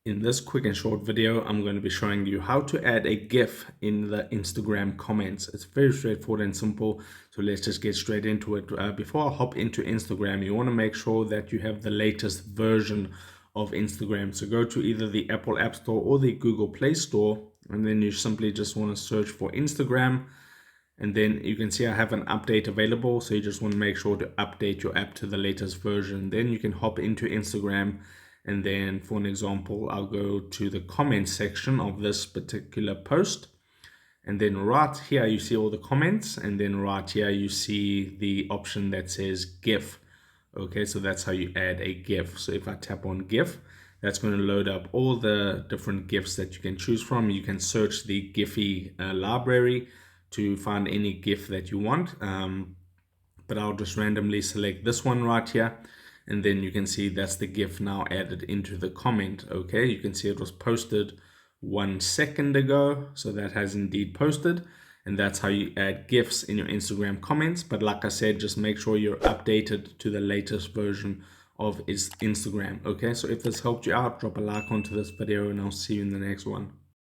In this quick and short video, I'm going to be showing you how to add a GIF in the Instagram comments. It's very straightforward and simple. So let's just get straight into it. Before I hop into Instagram, you want to make sure that you have the latest version of Instagram. So go to either the Apple App Store or the Google Play Store, and then you simply just want to search for Instagram. And then you can see I have an update available. So you just want to make sure to update your app to the latest version. Then you can hop into Instagram. And then for an example, I'll go to the comment section of this particular post. And then right here, you see all the comments. And then right here, you see the option that says GIF. Okay, so that's how you add a GIF. So if I tap on GIF, that's going to load up all the different GIFs that you can choose from. You can search the Giphy library to find any GIF that you want. But I'll just randomly select this one right here. And then you can see that's the GIF now added into the comment. Okay, you can see it was posted 1 second ago. So that has indeed posted. And that's how you add GIFs in your Instagram comments. But like I said, just make sure you're updated to the latest version of Instagram. Okay, so if this helped you out, drop a like onto this video and I'll see you in the next one.